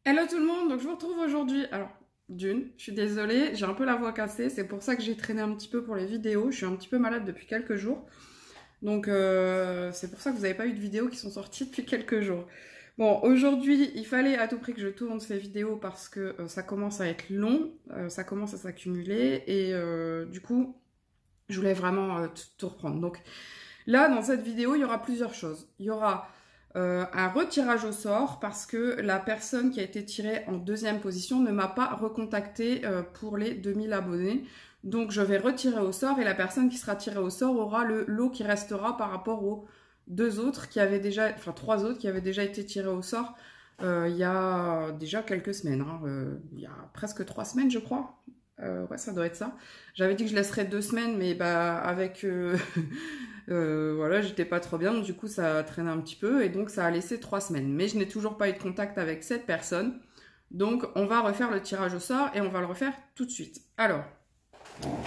Hello tout le monde, donc je vous retrouve aujourd'hui. Alors, je suis désolée, j'ai un peu la voix cassée, c'est pour ça que j'ai traîné un petit peu pour les vidéos. Je suis un petit peu malade depuis quelques jours, donc c'est pour ça que vous n'avez pas eu de vidéos qui sont sorties depuis quelques jours. Bon, aujourd'hui, il fallait à tout prix que je tourne ces vidéos parce que ça commence à être long, ça commence à s'accumuler et du coup, je voulais vraiment tout reprendre. Donc là, dans cette vidéo, il y aura plusieurs choses. Il y aura un retirage au sort parce que la personne qui a été tirée en deuxième position ne m'a pas recontacté pour les 2000 abonnés. Donc je vais retirer au sort et la personne qui sera tirée au sort aura le lot qui restera par rapport aux deux autres qui avaient déjà, enfin trois autres qui avaient déjà été tirés au sort il y a déjà quelques semaines. Hein, il y a presque 3 semaines je crois. Ouais, ça doit être ça. J'avais dit que je laisserais 2 semaines, mais bah avec voilà, j'étais pas trop bien, donc du coup ça a traîné un petit peu et donc ça a laissé 3 semaines. Mais je n'ai toujours pas eu de contact avec cette personne, donc on va refaire le tirage au sort et on va le refaire tout de suite. Alors,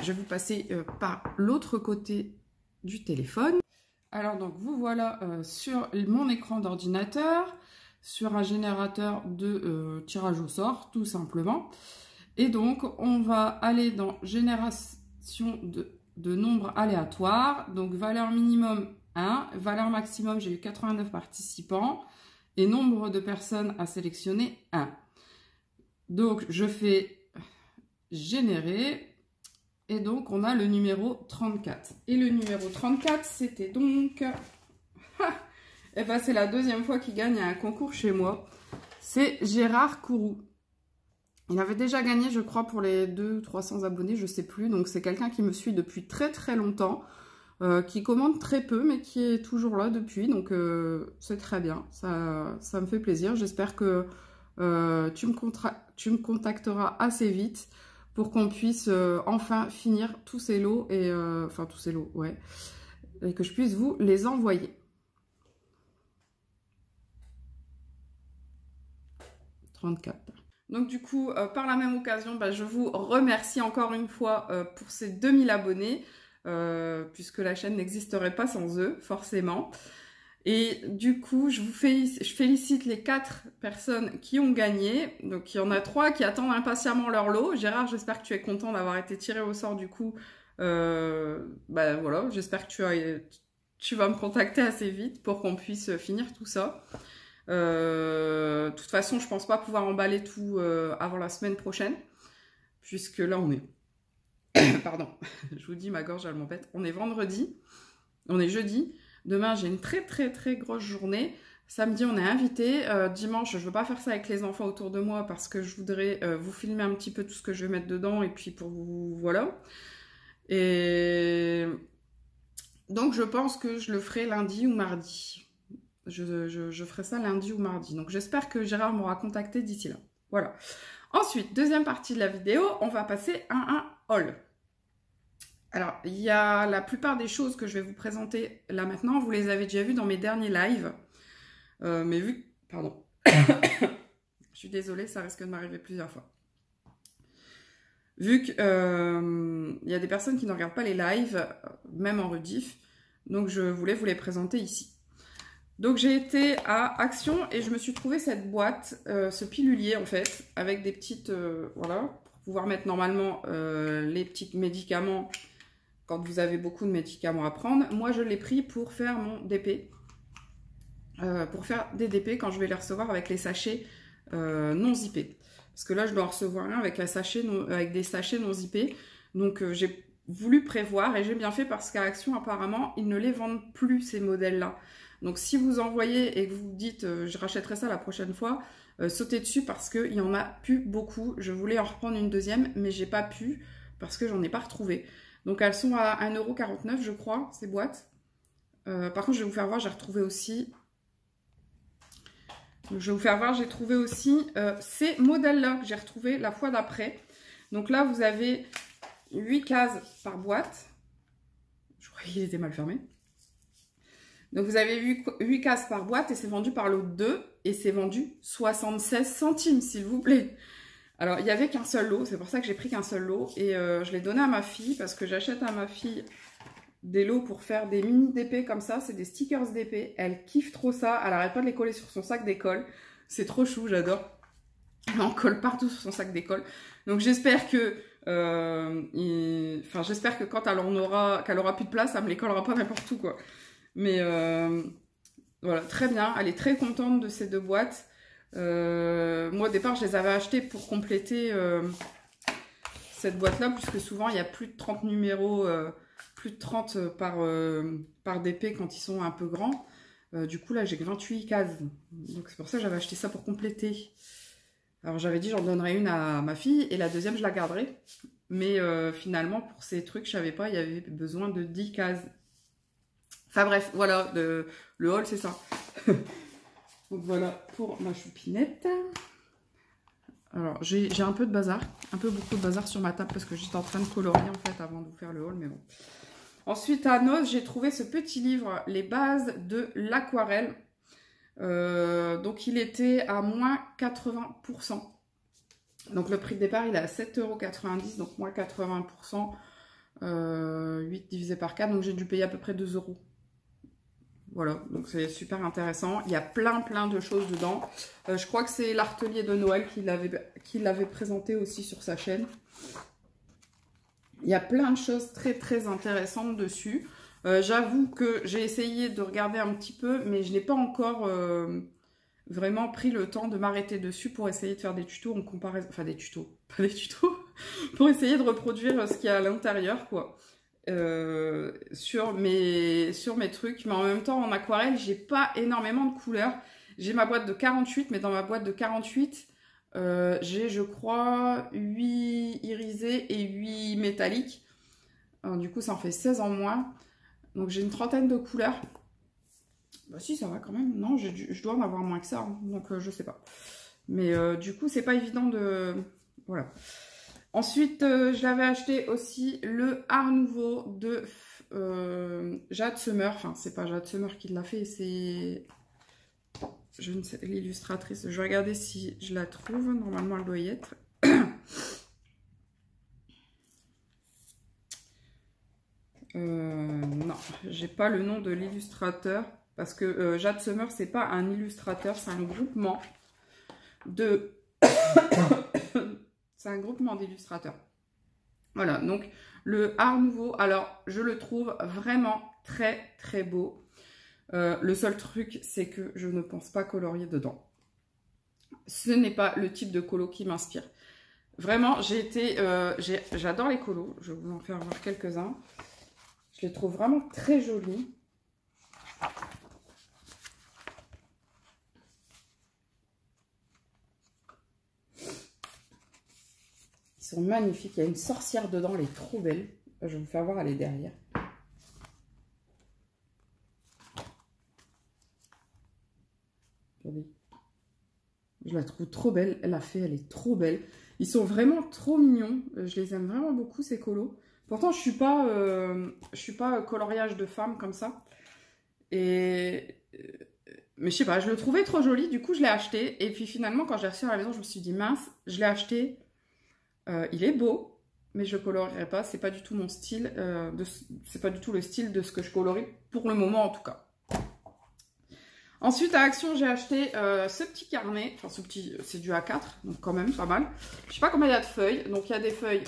je vais vous passer par l'autre côté du téléphone. Alors donc vous voilà sur mon écran d'ordinateur, sur un générateur de tirage au sort, tout simplement. Et donc, on va aller dans génération de nombres aléatoires. Donc, valeur minimum 1, valeur maximum, j'ai eu 89 participants. Et nombre de personnes à sélectionner 1. Donc, je fais générer. Et donc, on a le numéro 34. Et le numéro 34, c'était donc... Et ben, c'est la deuxième fois qu'il gagne un concours chez moi. C'est Gérard Kourou. Il avait déjà gagné, je crois, pour les 200-300 abonnés, je sais plus. Donc, c'est quelqu'un qui me suit depuis très très longtemps, qui commande très peu, mais qui est toujours là depuis. Donc, c'est très bien. Ça me fait plaisir. J'espère que tu me contacteras assez vite pour qu'on puisse enfin finir tous ces lots, et enfin, tous ces lots, ouais. Et que je puisse vous les envoyer. 34. Donc du coup, par la même occasion, bah, je vous remercie encore une fois pour ces 2000 abonnés, puisque la chaîne n'existerait pas sans eux, forcément. Et du coup, je félicite les 4 personnes qui ont gagné. Donc il y en a 3 qui attendent impatiemment leur lot. Gérard, j'espère que tu es content d'avoir été tiré au sort du coup. Bah voilà, j'espère que tu vas me contacter assez vite pour qu'on puisse finir tout ça. De toute façon, je pense pas pouvoir emballer tout avant la semaine prochaine, puisque là on est... Pardon, je vous dis, ma gorge elle m'embête. On est vendredi, on est jeudi. Demain j'ai une très très très grosse journée. Samedi on est invité. Dimanche je veux pas faire ça avec les enfants autour de moi parce que je voudrais vous filmer un petit peu tout ce que je vais mettre dedans et puis pour vous, voilà. Et donc je pense que je le ferai lundi ou mardi. Je ferai ça lundi ou mardi. Donc j'espère que Gérard m'aura contacté d'ici là. Voilà. Ensuite, deuxième partie de la vidéo, on va passer à un haul. Alors, il y a la plupart des choses que je vais vous présenter là maintenant, vous les avez déjà vues dans mes derniers lives. Mais vu... Pardon. Je suis désolée, ça risque de m'arriver plusieurs fois. Vu qu'il y a des personnes qui ne regardent pas les lives, même en rediff, donc je voulais vous les présenter ici. Donc j'ai été à Action et je me suis trouvé cette boîte, ce pilulier en fait, avec des petites, voilà, pour pouvoir mettre normalement les petits médicaments quand vous avez beaucoup de médicaments à prendre. Moi je l'ai pris pour faire mon DP, pour faire des DP quand je vais les recevoir avec les sachets non zippés. Parce que là je dois en recevoir un avec, avec des sachets non zippés, donc j'ai voulu prévoir et j'ai bien fait parce qu'à Action apparemment ils ne les vendent plus ces modèles-là. Donc si vous envoyez et que vous dites je rachèterai ça la prochaine fois, sautez dessus parce qu'il n'y en a plus beaucoup. Je voulais en reprendre une deuxième mais j'ai pas pu parce que j'en ai pas retrouvé. Donc elles sont à 1,49 € je crois, ces boîtes. Par contre je vais vous faire voir, j'ai retrouvé aussi... Donc, je vais vous faire voir, j'ai trouvé aussi ces modèles-là que j'ai retrouvés la fois d'après. Donc là vous avez 8 cases par boîte. Je croyais qu'il était mal fermé. Donc vous avez 8 cases par boîte et c'est vendu par lot 2 et c'est vendu 76 centimes s'il vous plaît. Alors il n'y avait qu'un seul lot, c'est pour ça que j'ai pris qu'un seul lot et je l'ai donné à ma fille parce que j'achète à ma fille des lots pour faire des mini DP comme ça, c'est des stickers DP, elle kiffe trop ça, elle arrête pas de les coller sur son sac d'école, c'est trop chou, j'adore. Elle en colle partout sur son sac d'école. Donc j'espère que, j'espère que quand qu'elle aura plus de place, elle me les collera pas n'importe où, quoi. Mais voilà, très bien. Elle est très contente de ces deux boîtes. Moi, au départ, je les avais achetées pour compléter cette boîte-là, puisque souvent, il y a plus de 30 numéros, plus de 30 par DP quand ils sont un peu grands. Du coup, là, j'ai que 28 cases. Donc, c'est pour ça que j'avais acheté ça pour compléter. Alors, j'avais dit, j'en donnerais une à ma fille, et la deuxième, je la garderai. Mais finalement, pour ces trucs, je savais pas, il y avait besoin de 10 cases. Enfin bref, voilà, le haul, c'est ça. Donc voilà pour ma choupinette. Alors, j'ai un peu de bazar, beaucoup de bazar sur ma table parce que j'étais en train de colorier en fait avant de vous faire le haul, mais bon. Ensuite, à Noz, j'ai trouvé ce petit livre, Les bases de l'aquarelle. Donc, il était à moins 80%. Donc, le prix de départ, il est à 7,90 €, donc moins 80%. 8 divisé par 4, donc j'ai dû payer à peu près 2 €. Voilà, donc c'est super intéressant. Il y a plein de choses dedans. Je crois que c'est l'artelier de Noël qui l'avait présenté aussi sur sa chaîne. Il y a plein de choses très intéressantes dessus. J'avoue que j'ai essayé de regarder un petit peu, mais je n'ai pas encore vraiment pris le temps de m'arrêter dessus pour essayer de faire des tutos en comparaison. Enfin, des tutos, pas des tutos. Pour essayer de reproduire ce qu'il y a à l'intérieur, quoi. Sur mes trucs, mais en même temps en aquarelle j'ai pas énormément de couleurs. J'ai ma boîte de 48, mais dans ma boîte de 48 j'ai, je crois, 8 irisés et 8 métalliques. Alors, du coup ça en fait 16 en moins, donc j'ai une trentaine de couleurs. Bah si, ça va quand même. Non, je dois en avoir moins que ça, hein. Donc je sais pas, mais du coup c'est pas évident de... Voilà. Ensuite, je l'avais acheté aussi le Art Nouveau de Jade Summer. Enfin, c'est pas Jade Summer qui l'a fait, c'est... Je ne sais, l'illustratrice. Je vais regarder si je la trouve. Normalement, elle doit y être. Non, j'ai pas le nom de l'illustrateur. Parce que Jade Summer, c'est pas un illustrateur, c'est un groupement de... C'est un groupement d'illustrateurs. Voilà, donc le Art Nouveau, alors je le trouve vraiment très beau. Le seul truc, c'est que je ne pense pas colorier dedans. Ce n'est pas le type de colo qui m'inspire. Vraiment, j'adore les colos. Je vais vous en faire voir quelques-uns. Je les trouve vraiment très jolis. Ils sont magnifiques. Il y a une sorcière dedans, elle est trop belle. Je vais vous faire voir, elle est derrière. Regardez. Je la trouve trop belle. Elle elle est trop belle. Ils sont vraiment trop mignons. Je les aime vraiment beaucoup, ces colos. Pourtant, je suis pas coloriage de femme comme ça. Mais je sais pas, je le trouvais trop joli. Du coup, je l'ai acheté. Et puis finalement, quand j'ai reçu à la maison, je me suis dit, mince, je l'ai acheté. Il est beau, mais je colorierai pas. C'est pas du tout mon style. C'est pas du tout le style de ce que je colorie pour le moment en tout cas. Ensuite à Action j'ai acheté ce petit carnet. Enfin ce petit, c'est du A4, donc quand même pas mal. Je sais pas combien il y a de feuilles. Donc il y a des feuilles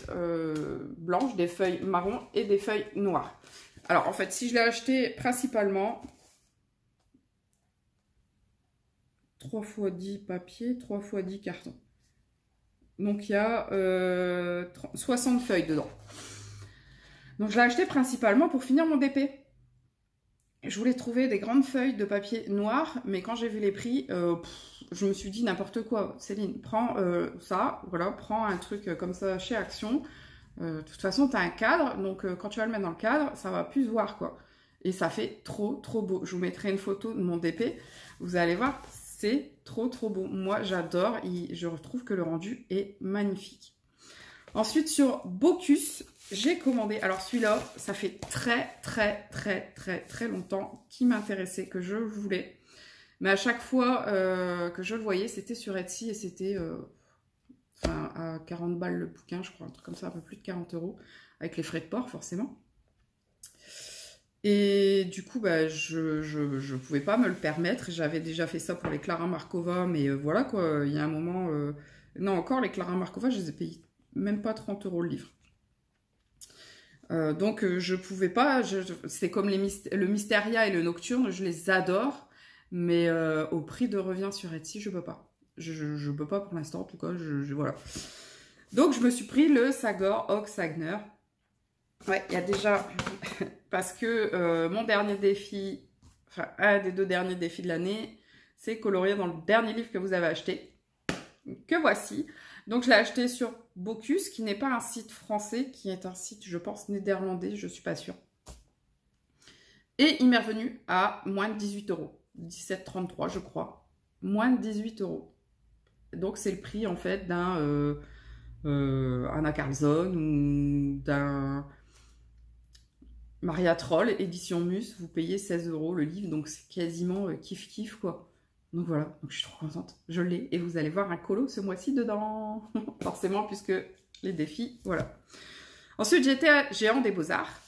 blanches, des feuilles marron et des feuilles noires. Alors en fait si je l'ai acheté principalement 3 x 10 papiers, 3 x 10 cartons. Donc il y a 60 feuilles dedans. Donc je l'ai acheté principalement pour finir mon DP. Je voulais trouver des grandes feuilles de papier noir, mais quand j'ai vu les prix, je me suis dit n'importe quoi. Céline, prends ça, voilà, prends un truc comme ça chez Action. De toute façon, tu as un cadre, donc quand tu vas le mettre dans le cadre, ça va plus se voir, quoi. Et ça fait trop beau. Je vous mettrai une photo de mon DP. Vous allez voir, c'est trop beau. Moi, j'adore. Je retrouve que le rendu est magnifique. Ensuite, sur Bocuse, j'ai commandé. Alors, celui-là, ça fait très longtemps qu'il m'intéressait, que je le voulais. Mais à chaque fois que je le voyais, c'était sur Etsy et c'était à 40 balles le bouquin, je crois. Un truc comme ça, un peu plus de 40 €, avec les frais de port, forcément. Et du coup, bah, je pouvais pas me le permettre. J'avais déjà fait ça pour les Clara Markova, mais voilà quoi. Il y a un moment, Non, encore les Clara Markova, je les ai payés même pas 30 € le livre. Donc je pouvais pas, c'est comme le Mysteria et le Nocturne, je les adore, mais au prix de revient sur Etsy, je peux pas. Je peux pas pour l'instant, en tout cas, voilà. Donc je me suis pris le Sagor Oak Sagner. Ouais, il y a déjà, parce que mon dernier défi, enfin un des 2 derniers défis de l'année, c'est colorier dans le dernier livre que vous avez acheté, que voici. Donc je l'ai acheté sur Bocuse, qui n'est pas un site français, qui est un site, je pense, néerlandais, je suis pas sûre. Et il m'est revenu à moins de 18 €, 17,33 je crois, moins de 18 €. Donc c'est le prix en fait d'un Anna Carlson ou d'un Maria Troll, édition Mus, vous payez 16 € le livre, donc c'est quasiment kiff quoi. Donc voilà, donc je suis trop contente, je l'ai. Et vous allez voir un colo ce mois-ci dedans, forcément, puisque les défis, voilà. Ensuite, j'étais à Géant des Beaux-Arts,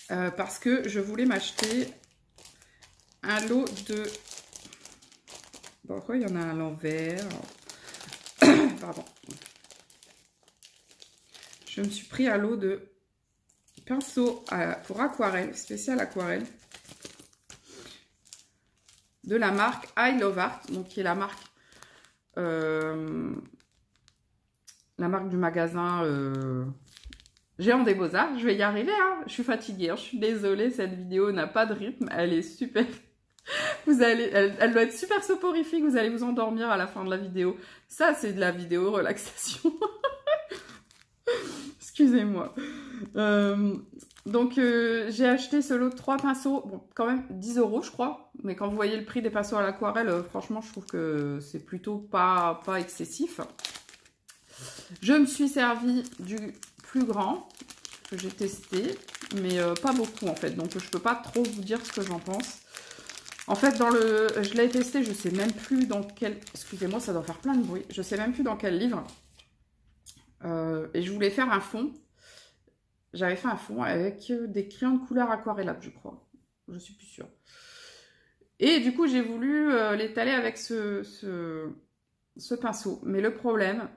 parce que je voulais m'acheter un lot de... Bon, pourquoi il y en a un à l'envers? Pardon. Je me suis pris un lot de pinceaux pour aquarelle, spécial aquarelle, de la marque I Love Art, donc qui est la marque du magasin Géant des Beaux-Arts. Je vais y arriver, hein. Je suis fatiguée, hein. Je suis désolée, cette vidéo n'a pas de rythme, elle est super. Elle doit être super soporifique, vous allez vous endormir à la fin de la vidéo. Ça, c'est de la vidéo relaxation. Excusez-moi. Donc, j'ai acheté ce lot de 3 pinceaux. Bon, quand même 10 € je crois. Mais quand vous voyez le prix des pinceaux à l'aquarelle, franchement, je trouve que c'est plutôt pas excessif. Je me suis servi du plus grand que j'ai testé, mais pas beaucoup en fait. Donc, je peux pas trop vous dire ce que j'en pense. En fait, je l'ai testé, je sais même plus dans quel... Excusez-moi, ça doit faire plein de bruit. Je sais même plus dans quel livre. Et je voulais faire un fond. J'avais fait un fond avec des crayons de couleur aquarellables, je crois. Je suis plus sûre. Et du coup, j'ai voulu l'étaler avec ce pinceau. Mais le problème,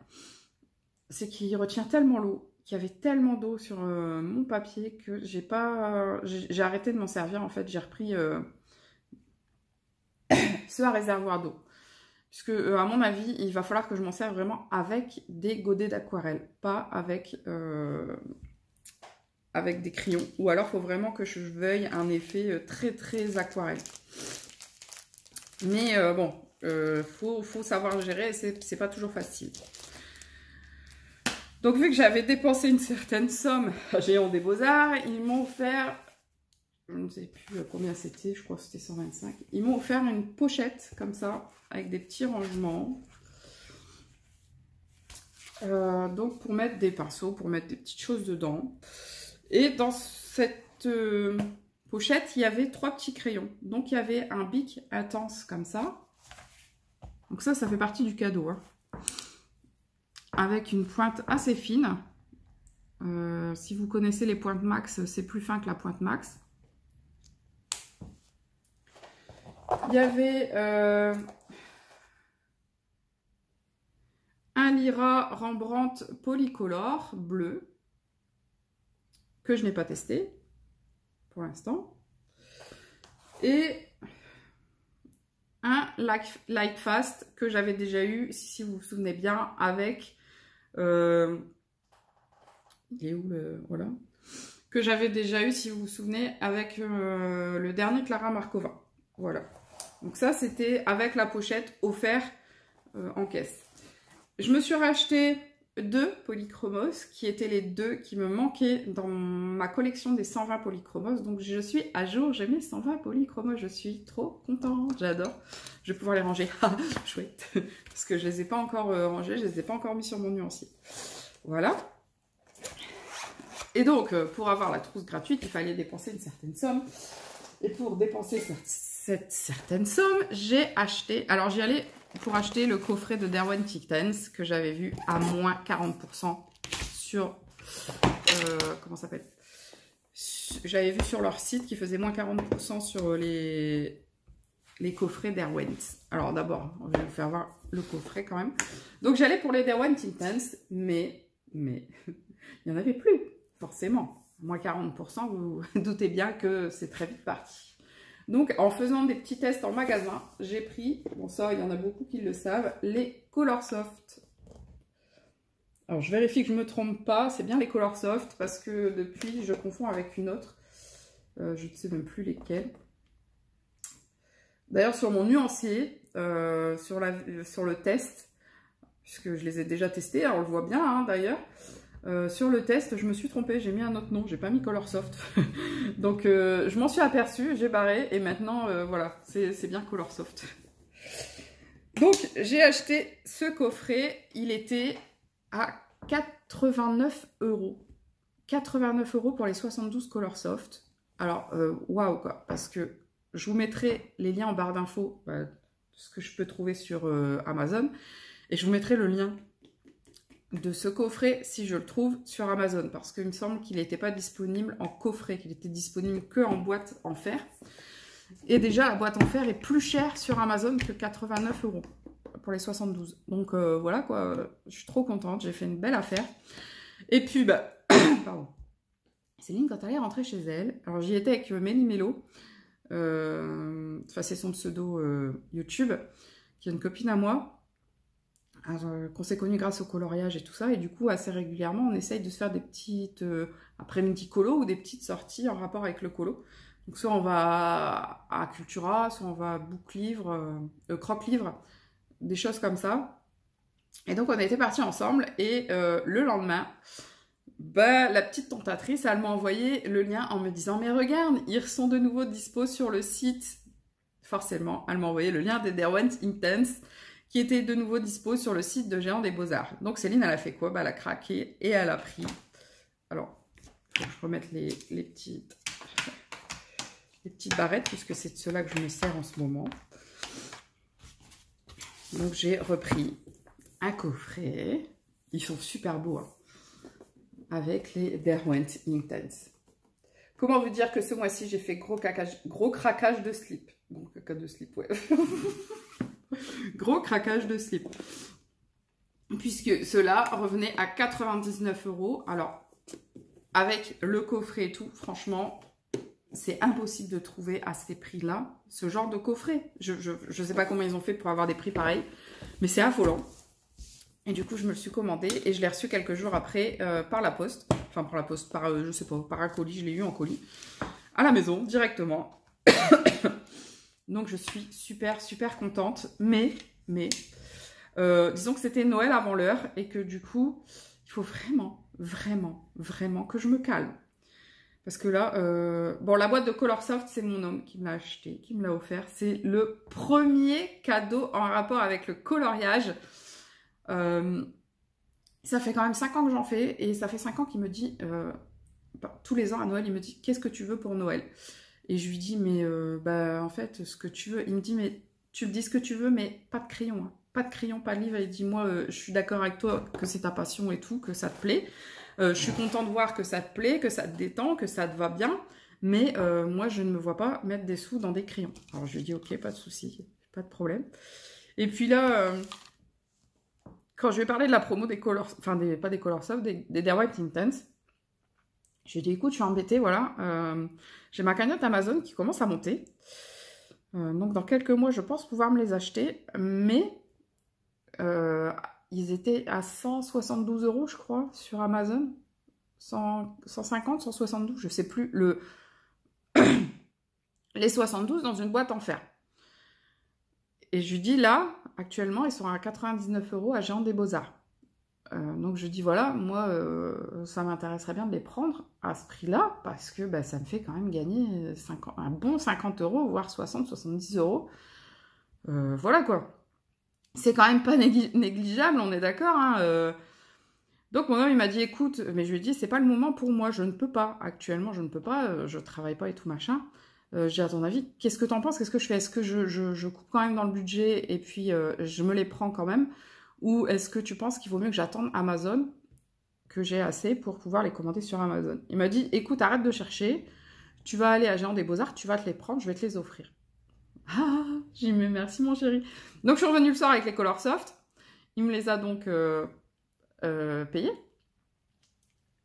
c'est qu'il retient tellement l'eau, qu'il y avait tellement d'eau sur mon papier que j'ai arrêté de m'en servir. En fait, j'ai repris ce à réservoir d'eau. Puisque, à mon avis, il va falloir que je m'en serve vraiment avec des godets d'aquarelle, pas avec des crayons. Ou alors, il faut vraiment que je veuille un effet très, très aquarelle. Mais bon, faut savoir le gérer, c'est pas toujours facile. Donc, vu que j'avais dépensé une certaine somme à Géant des Beaux-Arts, ils m'ont offert... Je ne sais plus combien c'était, je crois que c'était 125. Ils m'ont offert une pochette, comme ça, avec des petits rangements. Donc, pour mettre des pinceaux, pour mettre des petites choses dedans. Et dans cette pochette, il y avait 3 petits crayons. Donc, il y avait un Bic Intense, comme ça. Donc ça fait partie du cadeau. Hein. Avec une pointe assez fine. Si vous connaissez les pointes Max, c'est plus fin que la pointe Max. Il y avait un Lyra Rembrandt Polycolor bleu que je n'ai pas testé pour l'instant. Et un Lightfast que j'avais déjà eu, si vous vous souvenez bien, avec... il est où le... Voilà. Que j'avais déjà eu, si vous vous souvenez, avec le dernier Clara Markova. Voilà. Donc ça, c'était avec la pochette offert en caisse. Je me suis racheté 2 polychromos, qui étaient les 2 qui me manquaient dans ma collection des 120 polychromos. Donc je suis à jour, j'ai mes 120 polychromos, je suis trop contente, j'adore. Je vais pouvoir les ranger, chouette, parce que je les ai pas encore rangés, je les ai pas encore mis sur mon nuancier. Voilà. Et donc, pour avoir la trousse gratuite, il fallait dépenser une certaine somme. Et pour dépenser cette certaine somme, j'ai acheté... Alors, j'y allais pour acheter le coffret de Derwent Titans que j'avais vu à moins 40% sur... comment ça s'appelle? J'avais vu sur leur site qui faisait moins 40% sur les les coffrets Derwent. Alors d'abord, je vais vous faire voir le coffret quand même. Donc j'allais pour les Derwent Intense, mais il n'y en avait plus, forcément. Moins 40%, vous doutez bien que c'est très vite parti. Donc en faisant des petits tests en magasin, j'ai pris, bon ça il y en a beaucoup qui le savent, les Colorsoft. Alors je vérifie que je ne me trompe pas, c'est bien les Colorsoft parce que depuis je confonds avec une autre. Je ne sais même plus lesquelles. D'ailleurs, sur mon nuancier, sur le test, puisque je les ai déjà testés, on le voit bien hein, d'ailleurs, sur le test, je me suis trompée, j'ai mis un autre nom, j'ai pas mis Colorsoft. Donc, je m'en suis aperçue, j'ai barré, et maintenant, voilà, c'est bien Colorsoft. Donc, j'ai acheté ce coffret, il était à 89 €. 89 € pour les 72 Colorsoft. Alors, waouh quoi, parce que je vous mettrai les liens en barre d'infos, ce que je peux trouver sur Amazon, et je vous mettrai le lien de ce coffret si je le trouve sur Amazon, parce qu'il me semble qu'il n'était pas disponible en coffret, qu'il était disponible que en boîte en fer. Et déjà, la boîte en fer est plus chère sur Amazon que 89 € pour les 72. Donc voilà quoi, je suis trop contente, j'ai fait une belle affaire. Et puis, bah, pardon. Céline, quand elle est rentrée chez elle, alors j'y étais avec Méli-Mélo, enfin c'est son pseudo YouTube, qui est une copine à moi, qu'on s'est connue grâce au coloriage et tout ça, et du coup assez régulièrement on essaye de se faire des petites après-midi colo ou des petites sorties en rapport avec le colo. Donc soit on va à Cultura, soit on va à Book Livre, Croque Livre, des choses comme ça. Et donc on était partis ensemble et le lendemain, bah, la petite tentatrice, elle m'a envoyé le lien en me disant « Mais regarde, ils sont de nouveau dispo sur le site. » Forcément, elle m'a envoyé le lien des Derwent Intense qui était de nouveau dispo sur le site de Géant des Beaux-Arts. Donc Céline, elle a fait quoi? Bah, elle a craqué et elle a pris... Alors, il faut que je remette les petites barrettes puisque c'est de cela que je me sers en ce moment. Donc j'ai repris un coffret. Ils sont super beaux, hein, avec les Derwent Intense. Comment vous dire que ce mois-ci, j'ai fait gros craquage de slip. Bon, caca de slip, ouais. Gros craquage de slip. Puisque cela revenait à 99 €. Alors, avec le coffret et tout, franchement, c'est impossible de trouver à ces prix-là ce genre de coffret. Je ne sais pas comment ils ont fait pour avoir des prix pareils, mais c'est affolant. Et du coup, je me le suis commandé et je l'ai reçu quelques jours après par la poste. Enfin, par la poste, je sais pas, par un colis. Je l'ai eu en colis à la maison, directement. Donc, je suis super contente. Mais disons que c'était Noël avant l'heure et que du coup, il faut vraiment que je me calme. Parce que là, bon, la boîte de Colorsoft, c'est mon homme qui me l'a acheté, qui me l'a offert. C'est le premier cadeau en rapport avec le coloriage. Ça fait quand même 5 ans que j'en fais et ça fait 5 ans qu'il me dit, tous les ans à Noël, il me dit « Qu'est-ce que tu veux pour Noël ?» Et je lui dis « Mais bah, en fait, ce que tu veux. » Il me dit « Mais tu me dis ce que tu veux, mais pas de crayon. Hein. Pas de crayon, pas de livre. » Et il dit « Moi, je suis d'accord avec toi que c'est ta passion et tout, que ça te plaît. Je suis contente de voir que ça te plaît, que ça te détend, que ça te va bien. Mais moi, je ne me vois pas mettre des sous dans des crayons. » Alors je lui dis « Ok, pas de souci, pas de problème. » Et puis là... quand je lui ai parlé de la promo des Colors, enfin pas des Colorsoft, des Derwent Intense, je lui ai dit écoute, je suis embêtée, voilà, j'ai ma cagnotte Amazon qui commence à monter. Donc dans quelques mois, je pense pouvoir me les acheter, mais ils étaient à 172 €, je crois, sur Amazon. 150, 172, je sais plus, les 72 dans une boîte en fer. Et je lui dis là, actuellement, ils sont à 99 € à Géant des Beaux-Arts. Donc je dis voilà, moi, ça m'intéresserait bien de les prendre à ce prix-là, parce que bah, ça me fait quand même gagner un bon 50 €, voire 60, 70 €. Voilà quoi. C'est quand même pas négligeable, on est d'accord. Hein, Donc mon homme, il m'a dit écoute, mais je lui ai dit c'est pas le moment pour moi, je ne peux pas. Actuellement, je ne peux pas, je travaille pas et tout machin. J'ai à ton avis, qu'est-ce que t'en penses? Qu'est-ce que je fais? Est-ce que je coupe quand même dans le budget et puis je me les prends quand même? Ou est-ce que tu penses qu'il vaut mieux que j'attende Amazon, que j'ai assez pour pouvoir les commander sur Amazon? Il m'a dit, écoute, arrête de chercher, tu vas aller à Géant des Beaux-Arts, tu vas te les prendre, je vais te les offrir. Ah, j'y mets merci mon chéri. Donc je suis revenue le soir avec les Color Soft. Il me les a donc payés.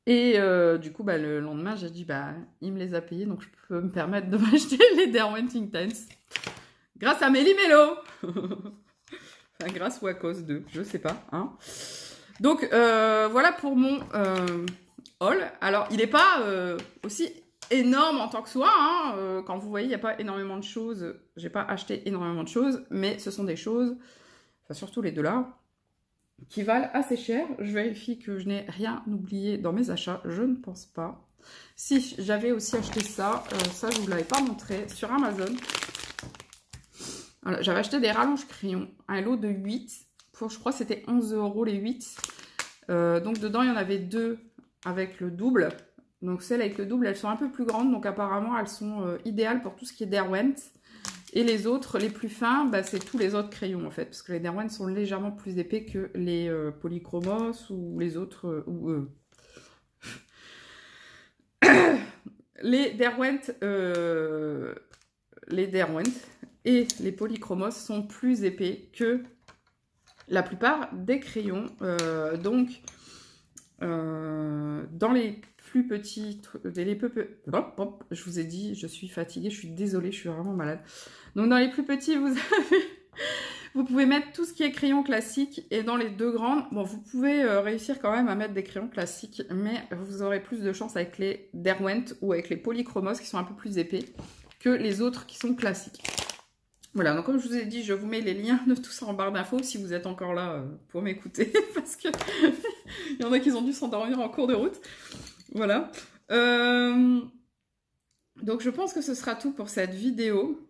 Et du coup, bah, le lendemain, j'ai dit, bah, il me les a payés, donc je peux me permettre de m'acheter les Derwent Intense. Grâce à Mélie Mélo. Enfin, grâce ou à cause de, je sais pas. Hein. Donc, voilà pour mon haul. Alors, il n'est pas aussi énorme en tant que soi. Hein. Quand vous voyez, il n'y a pas énormément de choses. J'ai pas acheté énormément de choses, mais ce sont des choses, enfin, surtout les $, qui valent assez cher. Je vérifie que je n'ai rien oublié dans mes achats. Je ne pense pas. Si, j'avais aussi acheté ça. Ça, je ne vous l'avais pas montré. Sur Amazon. Voilà, j'avais acheté des rallonges crayons. Un lot de 8. Pour, je crois que c'était 11 € les 8. Donc, dedans, il y en avait 2 avec le double. Donc, celles avec le double, elles sont un peu plus grandes. Donc, apparemment, elles sont idéales pour tout ce qui est Derwent. Et les autres, les plus fins, bah, c'est tous les autres crayons en fait. Parce que les Derwent sont légèrement plus épais que les Polychromos ou les autres. Les Derwent et les Polychromos sont plus épais que la plupart des crayons. Donc, dans les plus petits, je vous ai dit, je suis fatiguée, je suis désolée, je suis vraiment malade. Donc dans les plus petits, vous pouvez mettre tout ce qui est crayon classique, et dans les 2 grandes, bon, vous pouvez réussir quand même à mettre des crayons classiques, mais vous aurez plus de chance avec les Derwent ou avec les Polychromos qui sont un peu plus épais que les autres qui sont classiques. Voilà, donc comme je vous ai dit, je vous mets les liens de tout ça en barre d'infos si vous êtes encore là pour m'écouter, parce que il y en a qui ont dû s'endormir en cours de route. Voilà. Donc je pense que ce sera tout pour cette vidéo.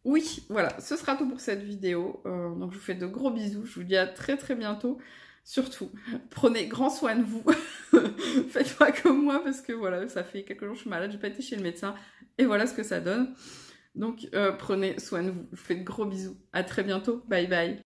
Oui, voilà, ce sera tout pour cette vidéo. Donc je vous fais de gros bisous. Je vous dis à très très bientôt. Surtout, prenez grand soin de vous. Faites pas comme moi parce que voilà, ça fait quelques jours que je suis malade, j'ai pas été chez le médecin. Et voilà ce que ça donne. Donc prenez soin de vous. Je vous fais de gros bisous. À très bientôt. Bye bye.